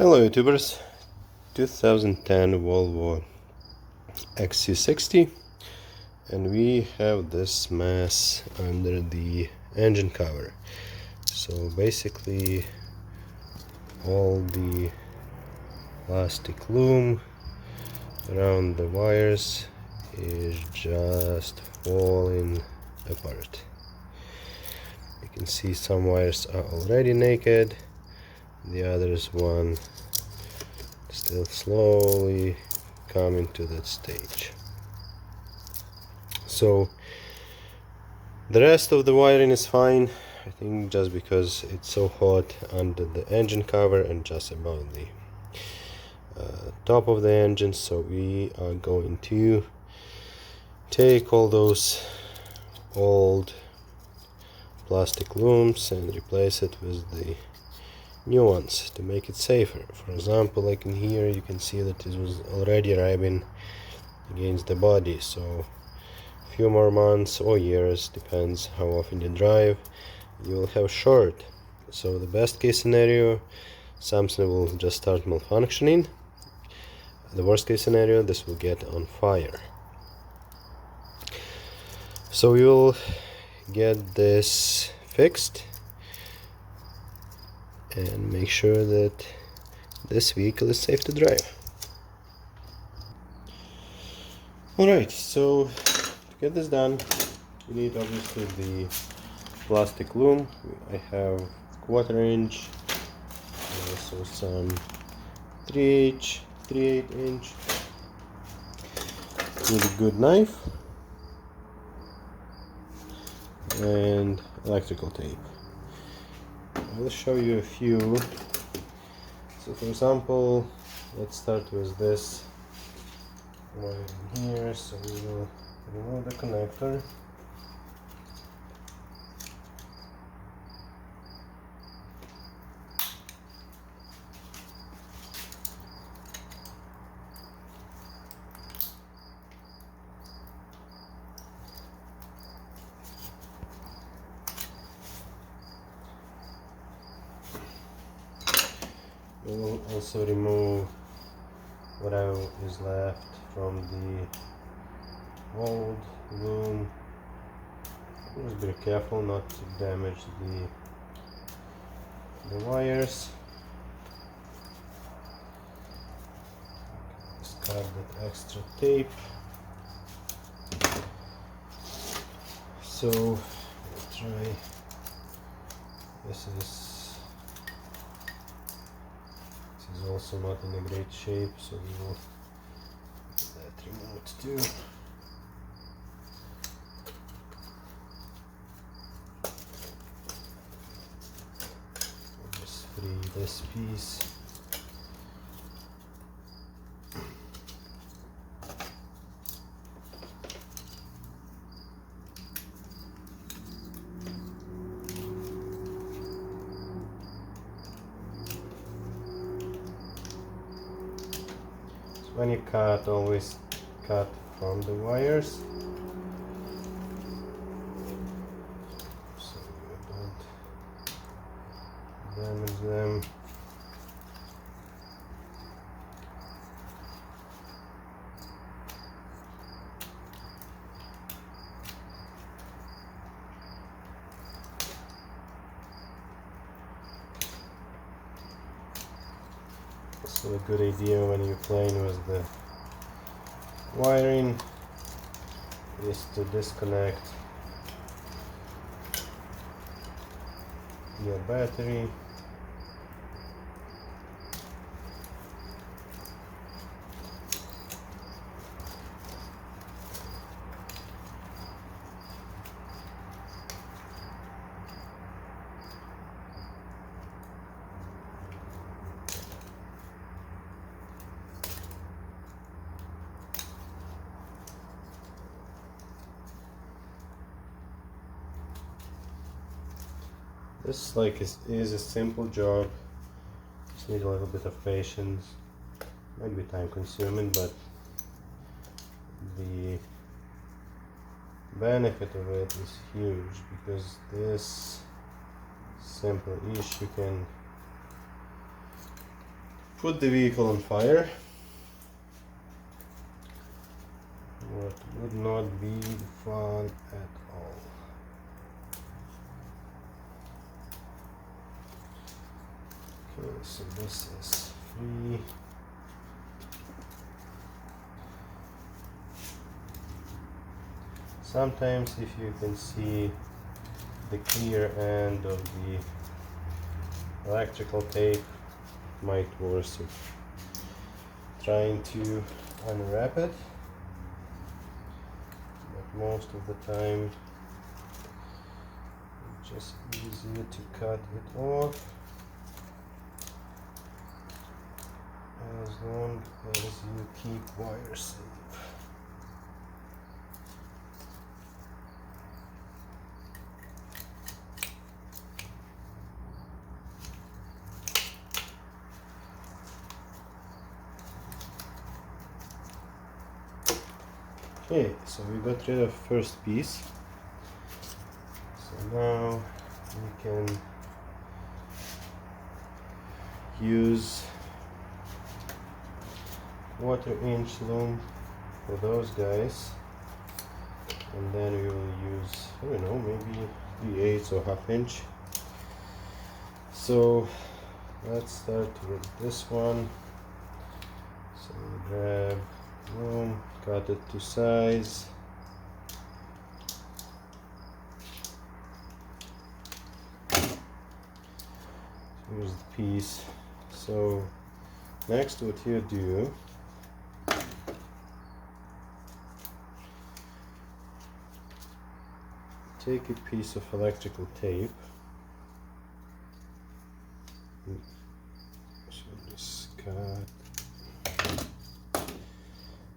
Hello YouTubers, 2010 Volvo XC60, and we have this mess under the engine cover. So basically all the plastic loom around the wires is just falling apart. You can see some wires are already naked, the others one still slowly coming to that stage. So the rest of the wiring is fine, I think, just because it's so hot under the engine cover and just above the top of the engine. So we are going to take all those old plastic looms and replace it with the new ones to make it safer. For example, like in here you can see that it was already rubbing against the body, so a few more months or years, depends how often you drive, you will have short. So the best case scenario, something will just start malfunctioning. The worst case scenario, this will get on fire. So we will get this fixed and make sure that this vehicle is safe to drive. Alright, so to get this done, you need obviously the plastic loom. I have 1/4 inch, also some 3/8 inch. Need a good knife and electrical tape. I will show you a few. So for example, let's start with this one here. So we will remove the connector. We will also remove whatever is left from the old loom. Just be careful not to damage the wires. Discard that extra tape. So we'll try. This is also not in a great shape, so we will get that removed too. We'll just free this piece. When you cut, always cut from the wires, so you don't damage them. Also a good idea when you're playing with the wiring is to disconnect your battery. This is a simple job, just need a little bit of patience, might be time consuming, but the benefit of it is huge, because this simple issue can put the vehicle on fire. What would not be fun at all. Okay, so this is free. Sometimes if you can see the clear end of the electrical tape, might worth it trying to unwrap it, but most of the time it's just easier to cut it off, as long as you keep wire safe. Okay, so we got rid of first piece. So now we can use 1/4-inch loom for those guys, and then we will use, I don't know, maybe 3/8 or 1/2 inch. So let's start with this one. So grab loom, cut it to size. Here's the piece. So next, what you do, take a piece of electrical tape. So just cut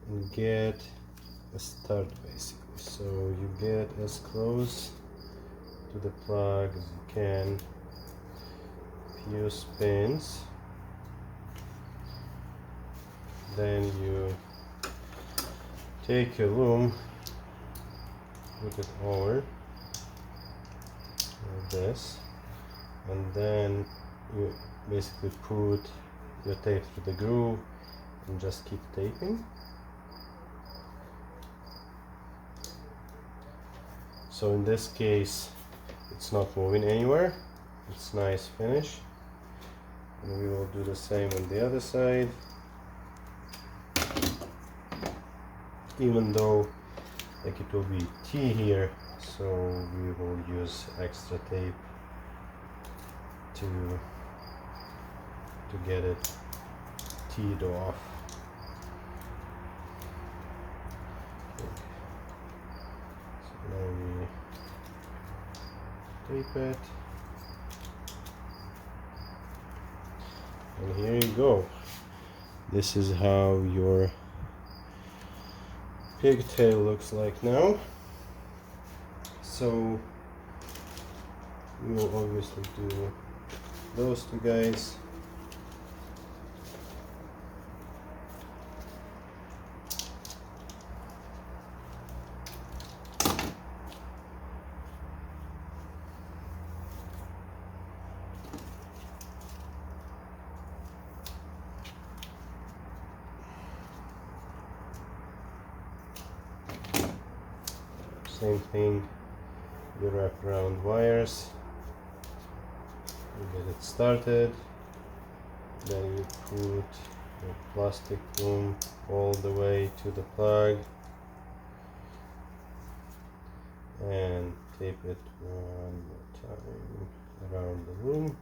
and get a start basically. So you get as close to the plug as you can. Few spins. Then you take your loom, put it over like this, and then you basically put your tape through the groove and just keep taping. So in this case it's not moving anywhere, it's nice finish, and we will do the same on the other side. Even though like it will be T here, so we will use extra tape to get it teed off. Okay. So now we tape it, and here you go. This is how your pigtail looks like now. So we will obviously do those two guys. Same thing, you wrap around wires, you get it started, then you put your plastic loom all the way to the plug and tape it one more time around the loom.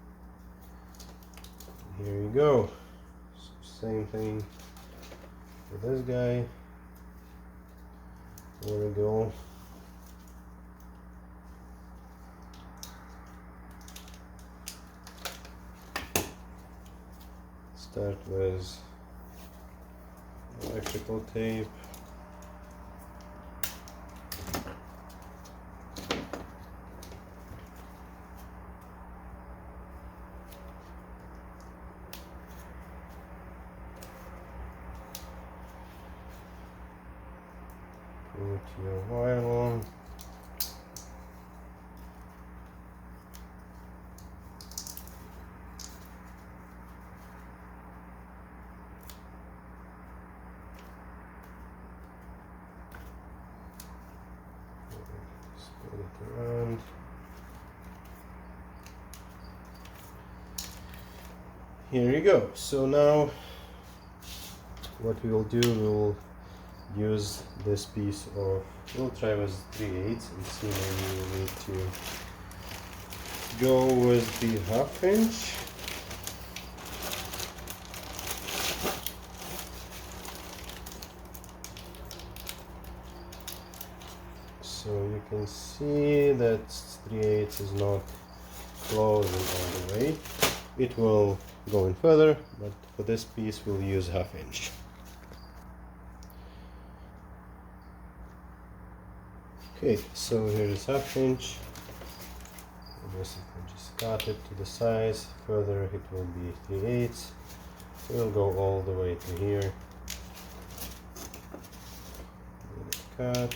Here you go. So same thing for this guy. There we go. Start with electrical tape. Put your wire on. around. Here you go. So now what we will do, we will use this piece of, we'll try with 3/8 and see, maybe we need to go with the 1/2 inch. So you can see that 3/8 is not closing all the way. It will go in further, but for this piece we'll use 1/2 inch. Okay, so here is 1/2 inch. Basically just cut it to the size. Further it will be 3/8. We'll go all the way to here. Cut.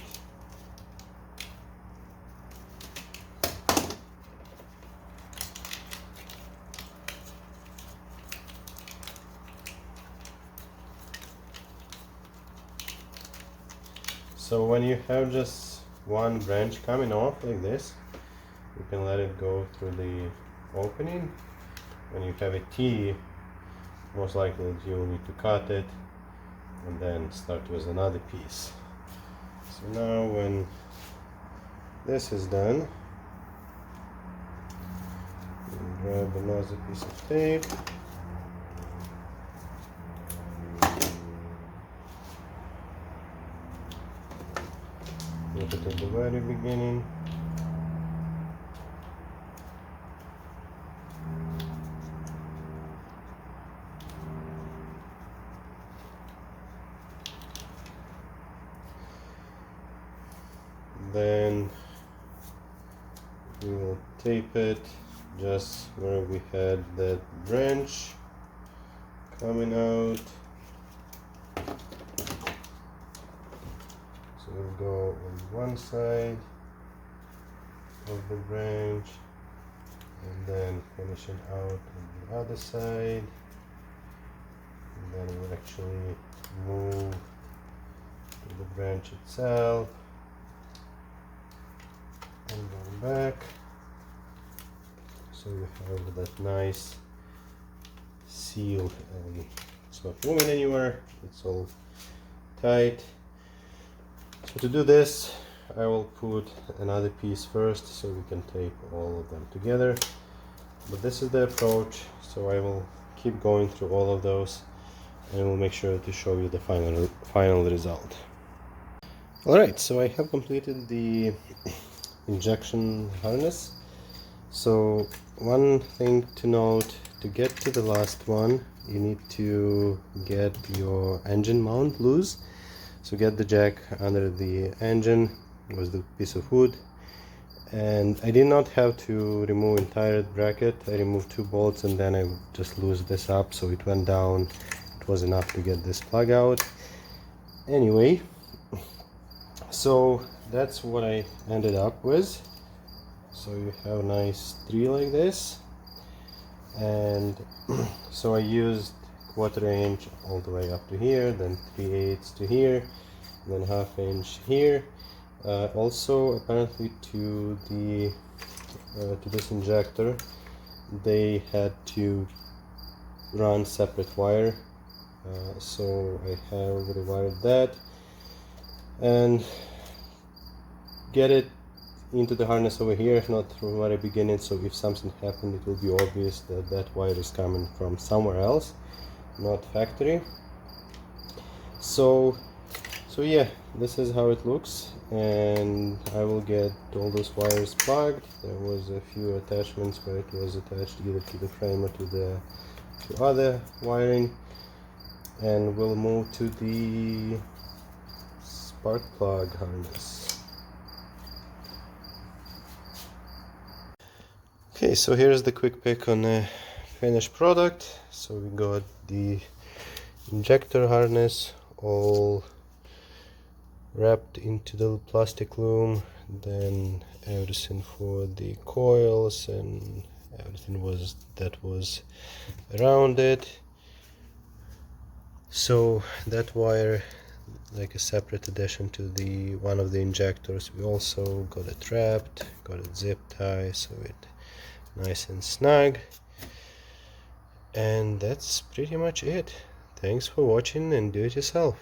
So when you have just one branch coming off like this, you can let it go through the opening. When you have a T, most likely you will need to cut it and then start with another piece. So now when this is done, you grab another piece of tape. Put it at the very beginning. Then we will tape it just where we had that branch coming out. So we'll go on one side of the branch and then finish it out on the other side, and then we'll actually move to the branch itself and go back, so you have that nice seal and it's not moving anywhere, it's all tight. So to do this, I will put another piece first so we can tape all of them together. But this is the approach, so I will keep going through all of those and we'll make sure to show you the final result. Alright, so I have completed the injection harness. So one thing to note, to get to the last one, you need to get your engine mount loose. So get the jack under the engine with the piece of wood, and I did not have to remove entire bracket. I removed 2 bolts and then I just loosened this up so it went down. It was enough to get this plug out. Anyway, so that's what I ended up with. So you have a nice tree like this, and so I used 1/4 inch all the way up to here, then 3/8 to here, then 1/2 inch here. Also, apparently to the to this injector, they had to run separate wire, so I have rewired that and get it into the harness over here, not from the very beginning, so if something happened it will be obvious that that wire is coming from somewhere else, not factory. So yeah, this is how it looks, and I will get all those wires plugged. There was a few attachments where it was attached either to the frame or to other wiring, and we'll move to the spark plug harness. Okay, so here's the quick pick on the finished product. So we got the injector harness all wrapped into the plastic loom, then everything for the coils and everything that was around it. So that wire like a separate addition to the one of the injectors. We also got it wrapped, got it zip tie, so it nice and snug. And that's pretty much it. Thanks for watching, and do it yourself.